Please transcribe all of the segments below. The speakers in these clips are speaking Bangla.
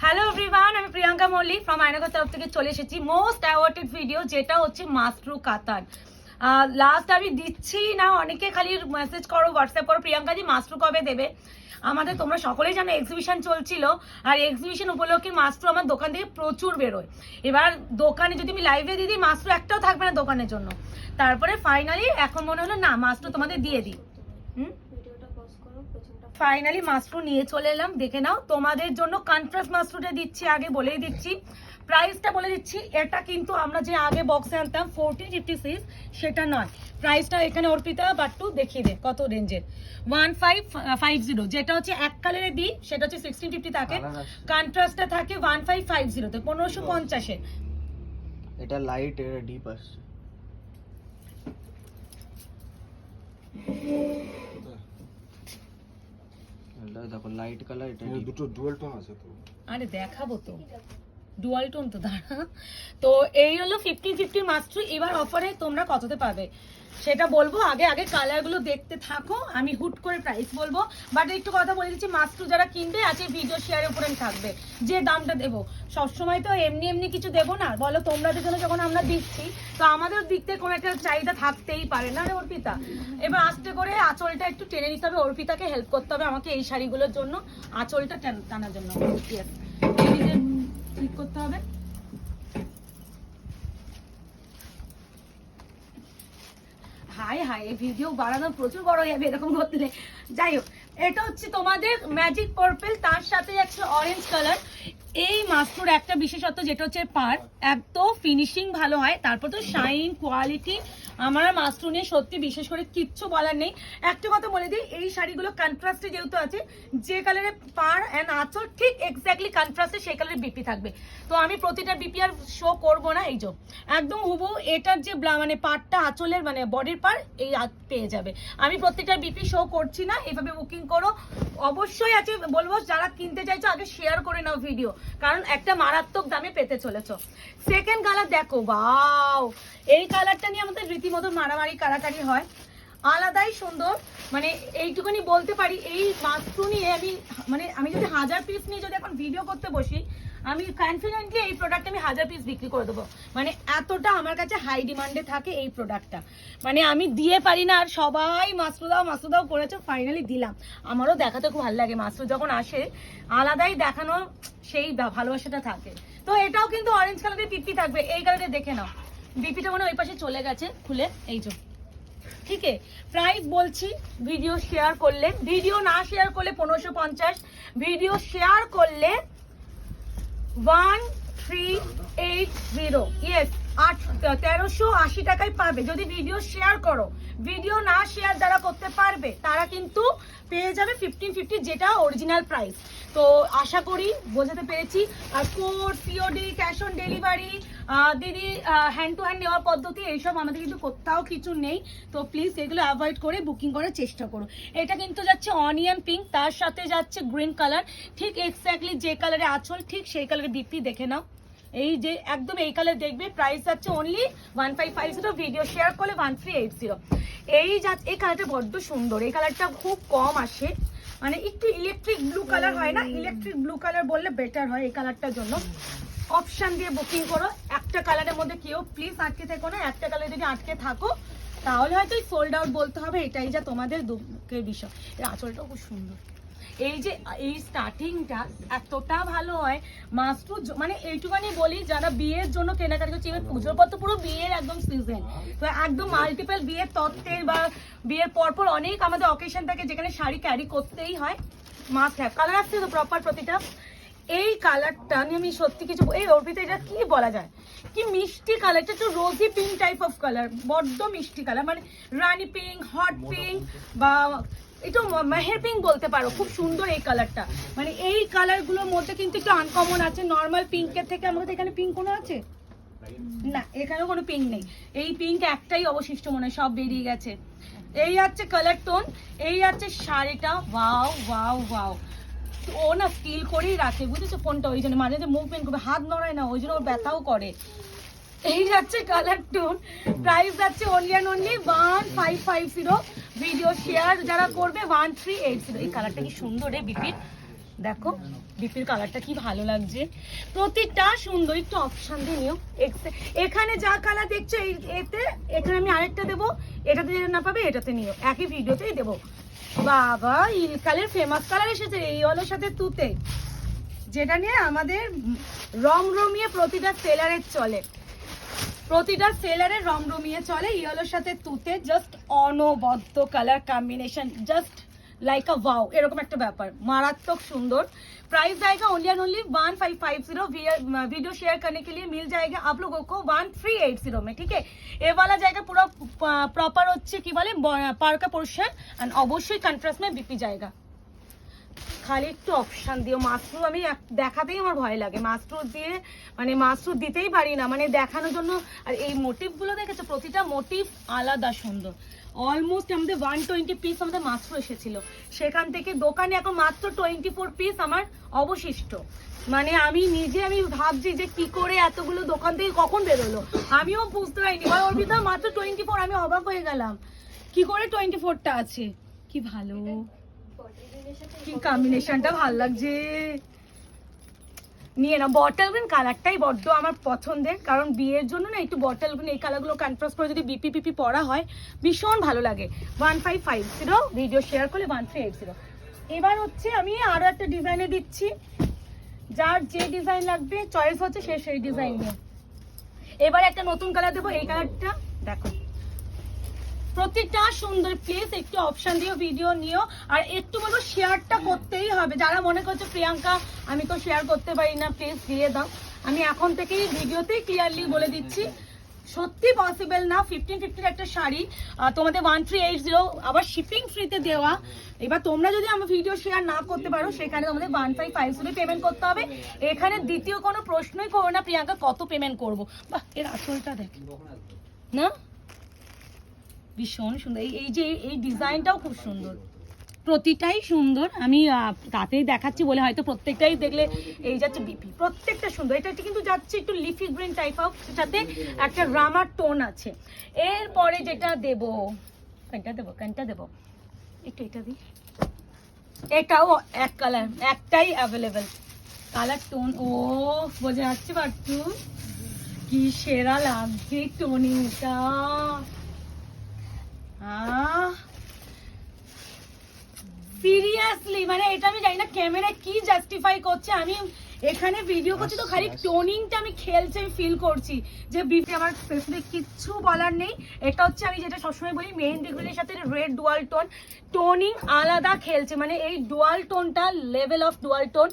হ্যালো এভরিওয়ান, আমি প্রিয়াঙ্কা মল্লিক ফ্রম আয়নাঘর তরফ থেকে চলে এসেছি মোস্ট অ্যাওয়ার্ডেড ভিডিও, যেটা হচ্ছে মাশরু কাতান। লাস্ট আমি দিচ্ছি না, অনেকে খালি মেসেজ করো, হোয়াটসঅ্যাপ করো, প্রিয়াঙ্কাজি মাশরু কবে দেবে। আমাদের তোমরা সকলেই জানো এক্সিবিশন চলছিল, আর এক্সিবিশন উপলক্ষে মাশরু আমার দোকান থেকে প্রচুর বেরোয়। এবার দোকানে যদি আমি লাইভে দিই, মাশরু একটাও থাকবে না দোকানের জন্য। তারপরে ফাইনালি এখন মনে হলো না, মাশরু তোমাদের দিয়ে দিই। ফাইনালি মাশরু নিয়ে চলে এলাম, দেখে নাও। তোমাদের জন্য কন্ট্রাস্ট মাশরুটা দিচ্ছি, আগে বলেই দিচ্ছি, প্রাইসটা বলে দিচ্ছি। এটা কিন্তু আমরা যে আগে বক্সে আনতাম 1456, সেটা নয়। প্রাইসটা এখানে অর্পিতা বাট্টু দেখিয়ে দে কত রেঞ্জের। 1550, যেটা হচ্ছে এক কালারে দিই সেটা হচ্ছে 1650 থাকে, কন্ট্রাস্টটা থাকে 1550 তে 1550-এ। এটা লাইট, এটা ডিপ আসছে। দেখো লাইট কালার, এটা দুটো ডুয়াল টোন আছে তো। আরে দেখাবো তো, ডুয়াল টোন তো দাঁড়া। তো এই হলো 1550 মাশরু। এবার অফারে তোমরা কততে পাবে সেটা বলবো, আগে আগে কালারগুলো দেখতে থাকো, আমি হুট করে প্রাইস বলবো। বাট একটু কথা বলে দিচ্ছি, মাশরু যারা কিনবে আছে ভিডিও শেয়ারের উপরে থাকবে যে দামটা দেবো। সবসময় তো এমনি এমনি কিছু দেবো না, বলো তোমাদের জন্য যখন আমরা দিচ্ছি, তো আমাদের দিক থেকে কোনো একটা চাহিদা থাকতেই পারে না রে অর্পিতা। এবার আস্তে করে আঁচলটা একটু টেনে নিতে হবে, অর্পিতাকে হেল্প করতে হবে আমাকে এই শাড়িগুলোর জন্য আঁচলটা টানার জন্য ঠিক করতে হবে। হাই হাই, এই ভিডিও বাড়ানো প্রচুর বড় হয়ে যাবে এরকম করলে। যাই হোক, এটা হচ্ছে তোমাদের ম্যাজিক পার্পল, তার সাথে আছে অরেঞ্জ কালার। এই মাশরুর একটা বিশেষত্ব যেটা হচ্ছে পার এত ফিনিশিং ভালো হয়, তারপর তো শাইন কোয়ালিটি। আমার মাশরু নিয়ে সত্যি বিশেষ করে কিচ্ছু বলার নেই। একটা কথা বলে দিই, এই শাড়িগুলো কন্ট্রাস্টে যেহেতু আছে, যে কালারে পার অ্যান্ড আঁচল ঠিক এক্স্যাক্টলি কন্ট্রাস্টে সেই কালারের বিপি থাকবে। তো আমি প্রতিটা বিপি আর শো করবো না, এই যে একদম হুবহু এটার যে মানে পার্টটা আঁচলের মানে বডির পার এই পেয়ে যাবে। আমি প্রত্যেকটা বিপি শো করছি না, এভাবে বুকিং করো। অবশ্যই আছে বলবো, যারা কিনতে চাইছো আগে শেয়ার করে নাও ভিডিও, কারণ একটা মারাত্মক দামে পেতে চলেছো। সেকেন্ড কালার দেখো, ওয়াও, এই কালারটা নিয়ে আমাদের রীতিমতো মারামারি কারাকারি হয়, আলাদাই সুন্দর। মানে এইটুকুনি বলতে পারি, এই মাশরু নিয়ে আমি যদি 1000 পিস নিয়ে যদি এখন ভিডিও করতে বসি, আমি কনফিডেন্টলি এই প্রোডাক্ট আমি 1000 পিস বিক্রি করে দেবো। মানে এতটা আমার কাছে হাই ডিমান্ডে থাকে এই প্রোডাক্টটা, মানে আমি দিয়ে পারি না। আর সবাই মাশরু দাও করেছো, ফাইনালি দিলাম। আমারও দেখাতে খুব ভালো লাগে, মাশরু যখন আসে আলাদাই দেখানো সেই ভালোবাসাটা থাকে। তো এটাও কিন্তু অরেঞ্জ কালারের বিপি থাকবে, এই কালারে দেখে নাও। বিপিটা মানে ওই পাশে চলে গেছে খুলে, এই যে ঠিক আছে। প্রাইস বলছি, ভিডিও শেয়ার করলে, ভিডিও না শেয়ার করলে 1550, ভিডিও শেয়ার করলে 1380, ইয়েস 1380 টাকায় পাবে যদি ভিডিও শেয়ার করো। ভিডিও না শেয়ার যারা করতে পারবে তারা কিন্তু পেয়ে যাবে 1550, যেটা অরিজিনাল প্রাইস। তো আশা করি বোঝাতে পেরেছি। আর code, COD, cash on delivery, দিদি হ্যান্ড টু হ্যান্ড নেওয়ার পদ্ধতি, এইসব আমাদের কিন্তু কোথাও কিছু নেই। তো প্লিজ এগুলো অ্যাভয়েড করে বুকিং করার চেষ্টা করো। এটা কিন্তু যাচ্ছে অনিয়ন পিঙ্ক, তার সাথে যাচ্ছে গ্রিন কালার, ঠিক এক্স্যাক্টলি যে কালারে আঁচল ঠিক সেই কালারে বিপি দেখে নাও। এই যে একদম এই কালার দেখবে, প্রাইস যাচ্ছে অনলি 1550, ভিডিও শেয়ার করলে 1380। এই কালারটা বড্ড সুন্দর, এই কালারটা খুব কম আসে, মানে একটু ইলেকট্রিক ব্লু কালার হয় না, ইলেকট্রিক ব্লু কালার বললে বেটার হয় এই কালারটার জন্য। অপশন দিয়ে বুকিং করো, একটা কালারের মধ্যে কেউ প্লিজ আটকে থেকো না। একটা কালার যদি আটকে থাকো তাহলে হয়তো সোল্ড আউট বলতে হবে, এটাই যা তোমাদের দুঃখের বিষয়। এর আঁচলটাও খুব সুন্দর, এই যে এই স্টার্টিংটা এতটা ভালো হয় মাশরু। মানে এইটুখানি বলি, যারা বিয়ের জন্য কেনাকাটি করছে, এবার পুজোর পর তো পুরো বিয়ের একদম সিজন, তো একদম মাল্টিপল বিয়ের তত্ত্বের বা বিয়ের পরপর অনেক আমাদের অকেশন থাকে যেখানে শাড়ি ক্যারি করতেই হয়। মাস্ট হ্যাভ কালার আসছে তো প্রপার প্রতিটা। এই কালারটা নিয়ে আমি সত্যি কিছু, এই অর্পিতা এটা কি বলা যায়, কি মিষ্টি কালার, এটা একটু রোজি পিঙ্ক টাইপ অফ কালার, বড্ড মিষ্টি কালার, মানে রানি পিঙ্ক, হট পিঙ্ক বা একটু মেহের পিঙ্ক বলতে পারো। খুব সুন্দর এই কালারটা, মানে এই কালারগুলোর মধ্যে কিন্তু একটু আনকমন আছে নর্মাল পিঙ্কের থেকে। আমাদের এখানে পিঙ্ক কোনো আছে না, এখানেও কোনো পিঙ্ক নেই, এই পিঙ্ক একটাই অবশিষ্ট মনে হয়, সব বেরিয়ে গেছে। এই হচ্ছে কালার টোন, এই হচ্ছে শাড়িটা, ওয়াও ওয়াও ওয়াও। ও না স্টিল করেই রাখে বুঝেছো ফোনটা, ওই জন্য মাঝে মাঝে মুভমেন্ট করবে, হাত নড়ায় না, ওই জন্য ওর ব্যথাও করে। এই যাচ্ছে কালার টোন, প্রাইস যাচ্ছে only and only 1550, video share যারা করবে 1380। এই কালারটা কি সুন্দর রে বিপির, দেখো বিপির কালারটা কি ভালো লাগছে, প্রতিটা সুন্দর। একটু অপশন দিয়ে নিও। এখানে যা কালার দেখছো এতে, এখানে আমি আরেকটা দেবো, এটাতে যেটা না পাবে এটাতে নিও, একই ভিডিওতেই দেবো। বাবা ইল কালার ফেমাস কালার এসেছে এই ওয়ালের সাথে তুতে, যেটা নিয়ে আমাদের রমরমিয়ে প্রতিটা সেলারের চলে, প্রতিটা সেলারে রমরমিয়ে চলে। ইয়েলোর সাথে তুতে জাস্ট অনবদ্য colour combination, just like a wow, এরকম একটা ব্যাপার, মারাত্মক সুন্দর। प्राइस आएगा only and only 1550। Video share करने के लिए मिल जाएगा आप लोगों को 1380 में, ठीक है। ये वाला जाएगा पूरा प्रॉपर হচ্ছে কি বলে পার্কা পোর্শন, এন্ড অবশ্যই কন্ট্রাস্ট में বিপি जाएगा। খালি একটু অপশন দিও। মাস্ট্রু আমি দেখাতেই আমার ভয় লাগে, মাস্ট্রু দিয়ে মানে মাস্ট্রু দিতেই পারি না, মানে দেখানোর জন্য। আর এই মোটিভগুলো দেখেছো, প্রতিটা মোটিভ আলাদা সুন্দর। অলমোস্ট আমাদের 120 পিস আমাদের মাত্র এসেছিল, সেখান থেকে দোকানে এখন মাত্র 24 পিস আমার অবশিষ্ট। মানে আমি নিজে আমি ভাবছি যে কি করে এতগুলো দোকান থেকে কখন বেরোলো, আমিও বুঝতে পারিনি। ওর ভিতরে মাত্র 24, আমি অবাক হয়ে গেলাম কি করে 24টা আছে। কি ভালো, কি কম্বিনেশনটা ভালো লাগছে। নিয়ে না, বটল গ্রিন কালারটাই বড্ড আমার পছন্দের, কারণ বিয়ের জন্য না একটু বটল গ্রিন এই কালারগুলো কন্ট্রাস্ট করে যদি বিপি পিপি পরা হয় ভীষণ ভালো লাগে। 1550 ভিডিও শেয়ার করলে 1380। এবার হচ্ছে আমি আরো একটা ডিজাইনে দিচ্ছি, যার যে ডিজাইন লাগবে চয়েস হচ্ছে সে সেই ডিজাইন নিয়ে। এবার একটা নতুন কালার দেবো, এই কালারটা দেখো, প্রত্যেকটা সুন্দর। প্লিজ একটু অপশন দিও, ভিডিও নিও, আর একটু বলবো শেয়ারটা করতেই হবে। যারা মনে করছে প্রিয়াঙ্কা আমি তো শেয়ার করতে পারি না, প্লিজ দিয়ে দাও। আমি এখন থেকেই ভিডিওতেই ক্লিয়ারলি বলে দিচ্ছি, সত্যি পসিবল না। 1550 একটা শাড়ি তোমাদের 1380, আবার শিপিং ফ্রিতে দেওয়া। এবার তোমরা যদি আমার ভিডিও শেয়ার না করতে পারো, সেখানে তোমাদের 1550 পেমেন্ট করতে হবে। এখানে দ্বিতীয় কোনো প্রশ্নই করো না প্রিয়াঙ্কা কত পেমেন্ট করবো। বাহ, এর আসলটা দেখ না, ভীষণ সুন্দর। এই যে এই ডিজাইনটাও খুব সুন্দর, প্রতিটাই সুন্দর। আমি তাতেই দেখাচ্ছি বলে হয়তো প্রত্যেকটাই দেখলে এই যাচ্ছে বিপি, প্রত্যেকটা সুন্দর। এটা কিন্তু যাচ্ছে একটু লিফি গ্রিন টাইপ অফ, সাথে একটা রামার টোন আছে। এরপরে যেটা দেবো, কোনটা দেবো একটু এটা দিই, এটাও এক কালার, একটাই অ্যাভেলেবেল কালার টোন। ও বোঝা যাচ্ছে বাট্টু কি সেরা লাগছে টোনিংটা। সিরিয়াসলি মানে এটা আমি জানি না ক্যামেরা কি জাস্টিফাই করছে। আমি এখানে ভিডিও করছি তো খালি টোনিংটা আমি খেলছি, আমি ফিল করছি যে বিপি আমার স্পেসিফিক কিচ্ছু বলার নেই। এটা হচ্ছে আমি যেটা সবসময় বলি, মেহেন্দি গ্রিনের সাথে রেড ডুয়াল টোন, টোনিং আলাদা খেলছে। মানে এই ডুয়াল টোনটা, লেভেল অফ ডুয়াল টোন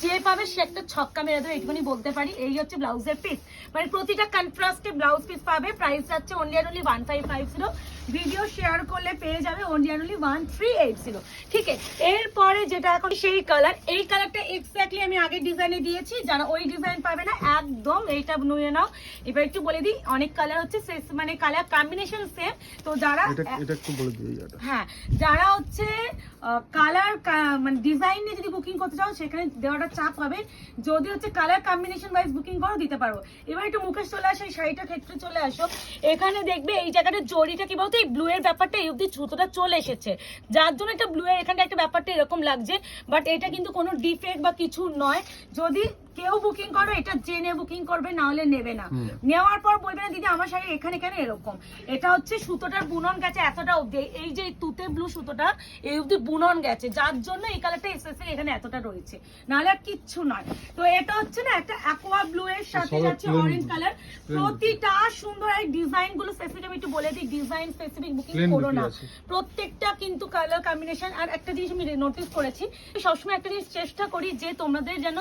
যে পাবে সে একটা ছক্কা মেরে দেবে, এইটুকুনি বলতে পারি। এই হচ্ছে ব্লাউজের পিস, মানে প্রতিটা কন্ট্রাস্টে ব্লাউজ পিস পাবে। প্রাইস যাচ্ছে only and only 1550। Video share করলে পেয়ে যাবে অনলি অ্যান্ড অনলি 1380, ঠিক আছে। এরপরে যেটা এখন সেই কালার, এই কালারটা এক্স্যাক্টলি আমি আগের ডিজাইনে দিয়েছি, যারা ওই ডিজাইন পাবে না একদম এইটা নিয়ে নাও। এবার একটু বলে দিই, অনেক কালার হচ্ছে, মানে কালার কম্বিনেশন সেম। তো যারা এটা একটু বলে দিই, হ্যাঁ, যারা হচ্ছে কালার মানে ডিজাইন নিয়ে যদি বুকিং করতে চাও সেখানে দেওয়াটা চাপ হবে। যদি হচ্ছে কালার কম্বিনেশন ওয়াইজ বুকিং করো দিতে পারবো। এবার একটু মুখে চলে আসো, এই শাড়িটার ক্ষেত্রে চলে আসো। এখানে দেখবে এই জায়গাটা জরিটা কি বলতো, এই ব্লু এর ব্যাপারটা এই অব্দি সুতোটা চলে এসেছে, যার জন্য একটা ব্লু এর এখানে একটা ব্যাপারটা এরকম লাগছে। বাট এটা কিন্তু কোনো ডিফেক্ট বা কিছু নয়। যদি কেউ বুকিং করো এটা জেনে বুকিং করবে, না হলে নেবে না। নেওয়ার পর বলবে না দিদি আমার শাড়ি এখানে কেন এরকম। এটা হচ্ছে সুতোটার বুনন গেছে এতটা অব্দি, এই যে তুতে ব্লু সুতোটা এই অব্দি বুনন গেছে, যার জন্য এই কালারটা এসেছে এখানে এতটা রয়েছে, নাহলে আর কিচ্ছু নয়। তো এটা হচ্ছে না একটা অ্যাকোয়া ব্লু এর সাথে যাচ্ছে অরেঞ্জ কালার, প্রতিটা সুন্দর। এই ডিজাইন গুলো স্পেসিফিক আমি একটু বলে দিই, ডিজাইন স্পেসিফিক বুকিং করো না, প্রত্যেকটা কিন্তু কালার কম্বিনেশন। আর একটা জিনিস আমি নোটিস করেছি, সবসময় একটা জিনিস চেষ্টা করি যে তোমাদের যেন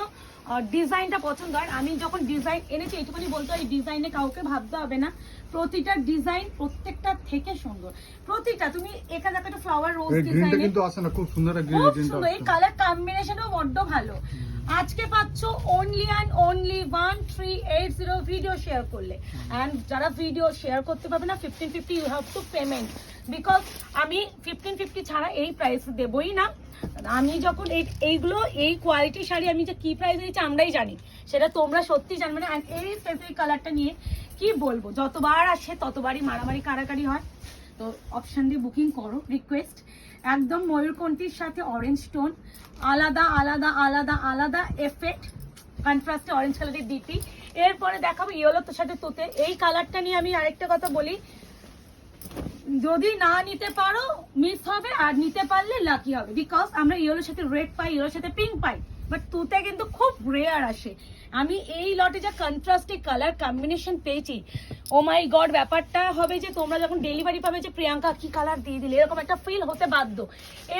ডিজাইনটা পছন্দ হয়। আমি যখন ডিজাইন এনেছি এইটুকুনি বলতে হয়, ডিজাইনে কাউকে ভাবতে হবে না, প্রতিটা ডিজাইন প্রত্যেকটা থেকে সুন্দর। প্রতিটা তুমি এখানে একটা ফ্লাওয়ার রোজ ডিজাইন কিন্তু আছে না, খুব সুন্দর একটা ডিজাইন, এই কালার কম্বিনেশনও বড্ড ভালো। আজকে পাচ্ছ only and only 1380 video share করলে। এন্ড যারা ভিডিও শেয়ার করতে পারবে না 1550 you have to payment, because আমি 1550 ছাড়া এই প্রাইস দেবই না। আমি যখন এইগুলো এই কোয়ালিটির শাড়ি আমি যে কি প্রাইস দিয়েছি আমরাই জানি, সেটা তোমরা সত্যি জানবে না। এই স্পেসিফিক কালারটা নিয়ে কি বলবো, যতবার আসে ততবারই মারামারি কারাকারি হয়। তো তো অপশন দিয়ে বুকিং করো, রিকোয়েস্ট। একদম ময়ূরকণ্ঠীর সাথে অরেঞ্জ টোন, আলাদা আলাদা আলাদা আলাদা এফেক্ট, কন্ট্রাস্টে অরেঞ্জ কালারের ডিপি। এরপরে দেখাবো ইয়েলোর সাথে তোতে। এই কালারটা নিয়ে আমি আরেকটা কথা বলি, যদি না নিতে পারো মিস হবে, আর নিতে পারলে লাকি হবে। বিকজ আমরা ইয়েলোর সাথে রেড পাই, ইয়েলোর সাথে পিঙ্ক পাই, বাট তুতে কিন্তু খুব রেয়ার আসে। আমি এই লটে যা কন্ট্রাস্টে কালার কম্বিনেশন পেয়েছি, ও মাই গড, ব্যাপারটা হবে যে তোমরা যখন ডেলিভারি পাবে যে প্রিয়াঙ্কা কি কালার দিয়ে দিলে, এরকম একটা ফিল হতে বাধ্য।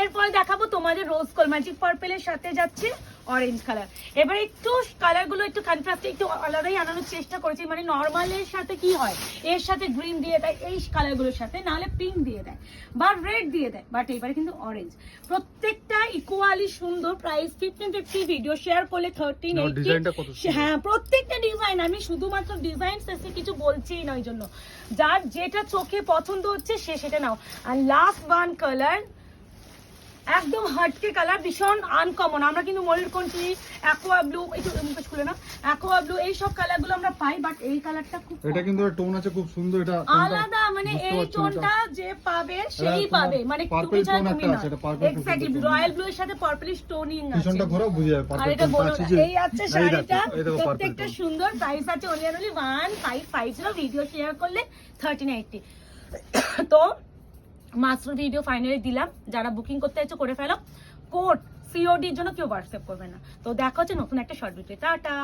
এরপরে দেখাবো তোমাদের রোজ গোল্ড ম্যাজিক পার্পেলের সাথে যাচ্ছে অরেঞ্জ কালার। এবার একটু কালারগুলো একটু কন্ট্রাস্টে একটু আলাদাই আনানোর চেষ্টা করেছি, মানে নর্মালের সাথে কি হয়, এর সাথে গ্রিন দিয়ে দেয় এই কালারগুলোর সাথে, নাহলে পিঙ্ক দিয়ে দেয় বা রেড দিয়ে দেয়, বাট এবারে কিন্তু অরেঞ্জ। প্রত্যেকটা ইকুয়ালি সুন্দর। প্রাইস 1550, ভিডিও শেয়ার করলে 1380। হ্যাঁ, প্রত্যেকটা ডিজাইন, আমি শুধুমাত্র ডিজাইন শেষে কিছু বলছি না, ওই জন্য যার যেটা চোখে পছন্দ হচ্ছে সে সেটা নাও। আর লাস্ট ওয়ান কালার একদম হাটকে কালার, ভীষণ আনকমন। আমরা কিন্তু ময়ূরকণ্ঠী, অ্যাকোয়া ব্লু, একটু মুখে খুলে না, অ্যাকোয়া ব্লু এইসব কালারগুলো আমরা পাই, বাট এই কালারটা খুব এটা কিন্তু টোন আছে খুব সুন্দর, এটা আলাদা, মানে এই টোনটা যে পাবে সেই পাবে, মানে তুমি ছাড়া তুমি না। এক্স্যাক্টলি, রয়্যাল ব্লু এর সাথে পার্পলিশ টোনিং আছে। পিছনটা ঘোরাও বুঝে যাবে আর পার্পল এটা টোন বলো আছে না, যে এই আছে শাড়িটা, এই দেখো পার্পল প্রত্যেকটা সুন্দর। প্রাইস আছে only 1550, ভিডিও শেয়ার করলে 1380। তো মাত্র ভিডিও ফাইনালি দিলাম, যারা বুকিং করতে চাইছো করে ফেলো। কোড সিওডির জন্য কেউ হোয়াটসঅ্যাপ করবে না। তো দেখা হচ্ছে নতুন একটা শর্ট ভিডিও। টাটা।